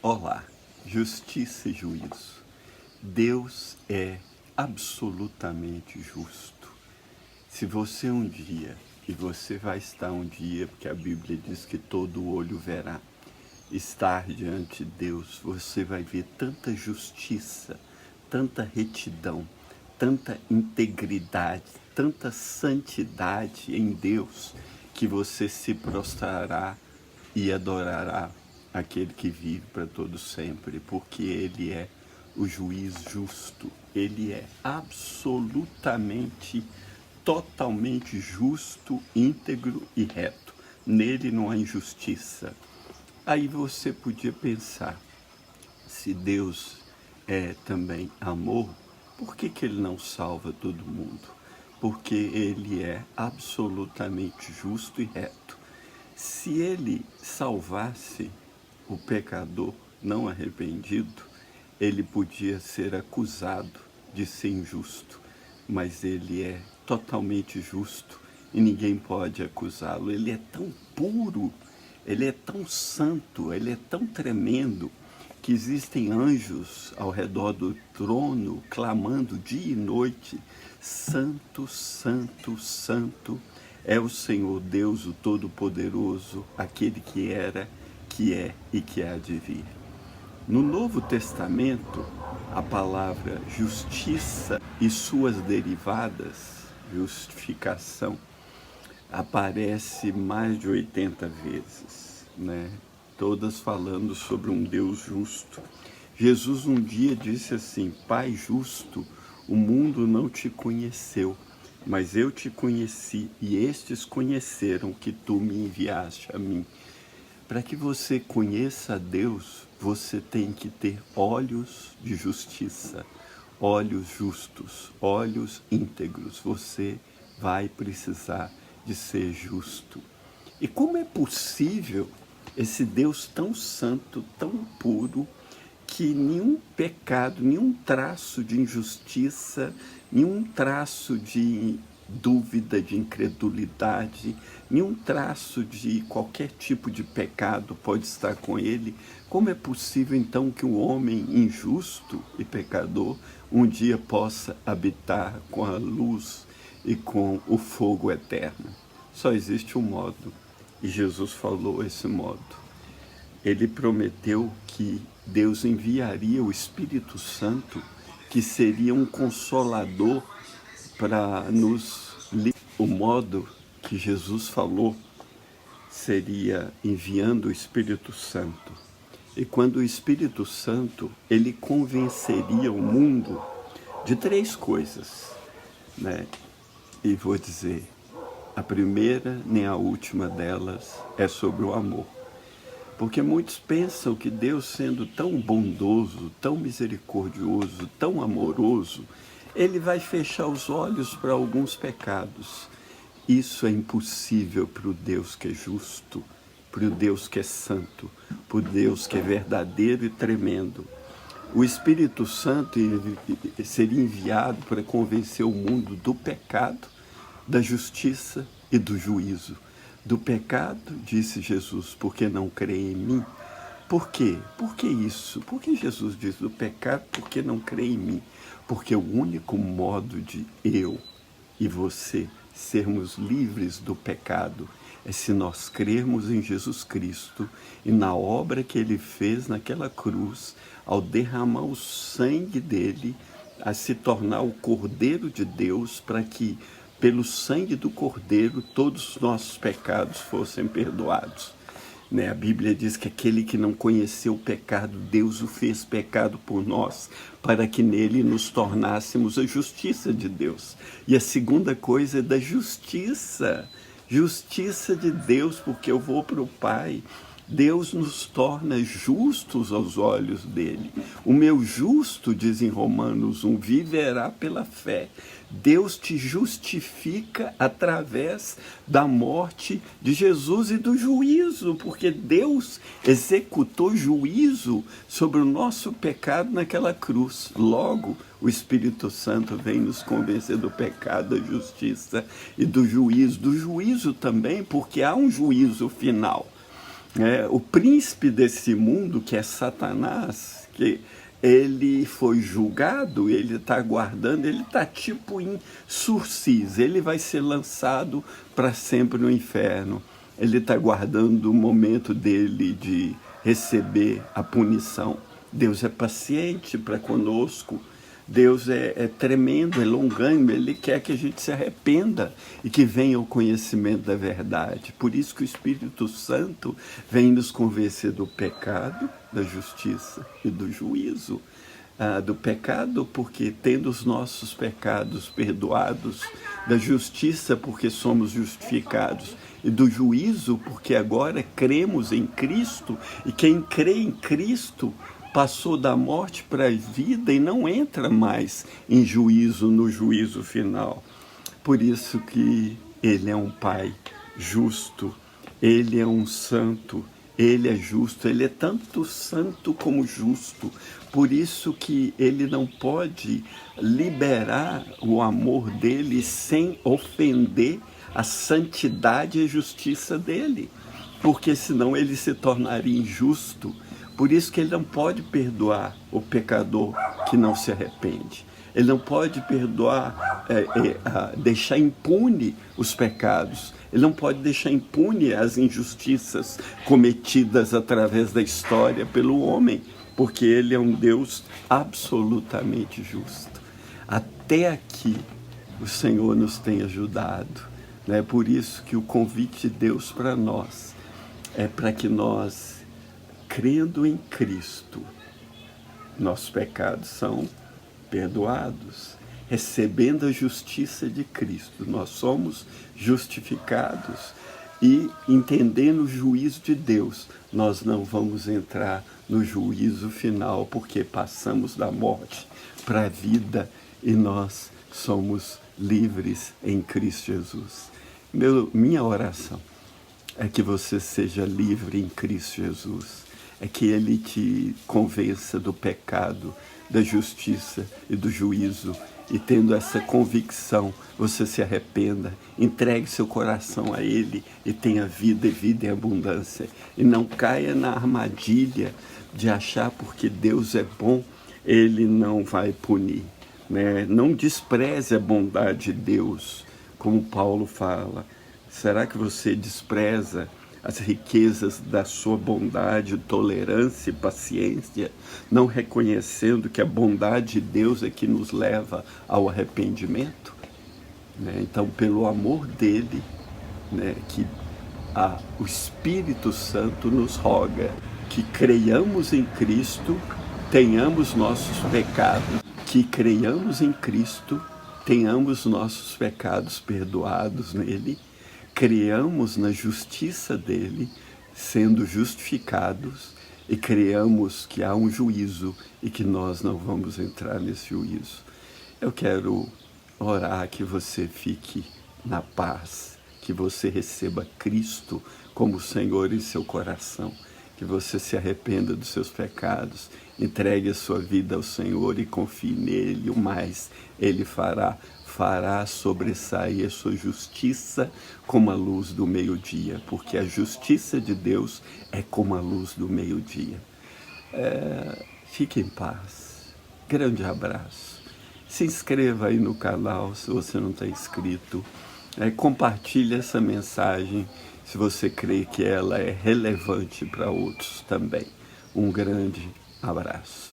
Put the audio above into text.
Olá, justiça e juízo. Deus é absolutamente justo. Se você um dia, e você vai estar um dia, porque a Bíblia diz que todo olho verá, estar diante de Deus, você vai ver tanta justiça, tanta retidão, tanta integridade, tanta santidade em Deus, que você se prostrará e adorará aquele que vive para todo sempre, porque ele é o juiz justo, ele é absolutamente, totalmente justo, íntegro e reto. Nele não há injustiça. Aí você podia pensar, se Deus é também amor, por que ele não salva todo mundo? Porque ele é absolutamente justo e reto. Se ele salvasse o pecador não arrependido, ele podia ser acusado de ser injusto, mas ele é totalmente justo e ninguém pode acusá-lo. Ele é tão puro, ele é tão santo, ele é tão tremendo, que existem anjos ao redor do trono clamando dia e noite: Santo, Santo, Santo é o Senhor Deus, o Todo-Poderoso, aquele que era, que é e que há de vir. No Novo Testamento, a palavra justiça e suas derivadas, justificação, aparece mais de 80 vezes, né? Todas falando sobre um Deus justo. Jesus um dia disse assim: Pai justo, o mundo não te conheceu, mas eu te conheci e estes conheceram que tu me enviaste a mim. Para que você conheça a Deus, você tem que ter olhos de justiça, olhos justos, olhos íntegros. Você vai precisar de ser justo. E como é possível esse Deus tão santo, tão puro, que nenhum pecado, nenhum traço de injustiça, nenhum traço de dúvida, de incredulidade, nenhum traço de qualquer tipo de pecado pode estar com ele? Como é possível então que um homem injusto e pecador um dia possa habitar com a luz e com o fogo eterno? Só existe um modo, e Jesus falou esse modo. Ele prometeu que Deus enviaria o Espírito Santo, que seria um consolador para nos livrar. O modo que Jesus falou seria enviando o Espírito Santo. E quando o Espírito Santo, ele convenceria o mundo de três coisas, né? E vou dizer, a primeira nem a última delas é sobre o amor. Porque muitos pensam que Deus, sendo tão bondoso, tão misericordioso, tão amoroso, ele vai fechar os olhos para alguns pecados. Isso é impossível para o Deus que é justo, para o Deus que é santo, para o Deus que é verdadeiro e tremendo. O Espírito Santo seria enviado para convencer o mundo do pecado, da justiça e do juízo. Do pecado, disse Jesus, porque não crê em mim. Por quê? Por que isso? Por que Jesus diz do pecado, porque não crê em mim? Porque o único modo de eu e você sermos livres do pecado é se nós crermos em Jesus Cristo e na obra que ele fez naquela cruz, ao derramar o sangue dele, a se tornar o Cordeiro de Deus, para que pelo sangue do Cordeiro todos os nossos pecados fossem perdoados. A Bíblia diz que aquele que não conheceu o pecado, Deus o fez pecado por nós, para que nele nos tornássemos a justiça de Deus. E a segunda coisa é da justiça, justiça de Deus, porque eu vou para o Pai. Deus nos torna justos aos olhos dele. O meu justo, diz em Romanos 1, viverá pela fé. Deus te justifica através da morte de Jesus e do juízo, porque Deus executou juízo sobre o nosso pecado naquela cruz. Logo, o Espírito Santo vem nos convencer do pecado, da justiça e do juízo. Do juízo também, porque há um juízo final. O príncipe desse mundo, que é Satanás, que ele foi julgado, ele está aguardando, ele está tipo em sursis, ele vai ser lançado para sempre no inferno. Ele está aguardando o momento dele de receber a punição. Deus é paciente para conosco. Deus é tremendo, é longânimo, Ele quer que a gente se arrependa e que venha o conhecimento da verdade. Por isso que o Espírito Santo vem nos convencer do pecado, da justiça e do juízo. Do pecado, porque tendo os nossos pecados perdoados, da justiça, porque somos justificados, e do juízo, porque agora cremos em Cristo, e quem crê em Cristo passou da morte para a vida e não entra mais em juízo, no juízo final. Por isso que Ele é um Pai justo, Ele é um santo, Ele é justo, Ele é tanto santo como justo. Por isso que Ele não pode liberar o amor dEle sem ofender a santidade e a justiça dEle, porque senão Ele se tornaria injusto. Por isso que Ele não pode perdoar o pecador que não se arrepende. Ele não pode perdoar, deixar impune os pecados. Ele não pode deixar impune as injustiças cometidas através da história pelo homem, porque Ele é um Deus absolutamente justo. Até aqui o Senhor nos tem ajudado. É por isso que o convite de Deus para nós é para que nós, crendo em Cristo, nossos pecados são perdoados. Recebendo a justiça de Cristo, nós somos justificados. E entendendo o juízo de Deus, nós não vamos entrar no juízo final, porque passamos da morte para a vida e nós somos livres em Cristo Jesus. Minha oração é que você seja livre em Cristo Jesus. É que Ele te convença do pecado, da justiça e do juízo. E tendo essa convicção, você se arrependa, entregue seu coração a Ele e tenha vida e vida em abundância. E não caia na armadilha de achar porque Deus é bom, Ele não vai punir. Não despreze a bondade de Deus, como Paulo fala. Será que você despreza as riquezas da sua bondade, tolerância e paciência, não reconhecendo que a bondade de Deus é que nos leva ao arrependimento? Então, pelo amor dele, que o Espírito Santo nos roga que creiamos em Cristo, tenhamos nossos pecados, que creiamos em Cristo, tenhamos nossos pecados perdoados nele, creamos na justiça dele, sendo justificados, e creamos que há um juízo e que nós não vamos entrar nesse juízo. Eu quero orar que você fique na paz, que você receba Cristo como Senhor em seu coração, que você se arrependa dos seus pecados, entregue a sua vida ao Senhor e confie nele, o mais Ele fará sobressair a sua justiça como a luz do meio-dia, porque a justiça de Deus é como a luz do meio-dia. Fique em paz. Grande abraço. Se inscreva aí no canal se você não está inscrito. Compartilhe essa mensagem se você crê que ela é relevante para outros também. Um grande abraço.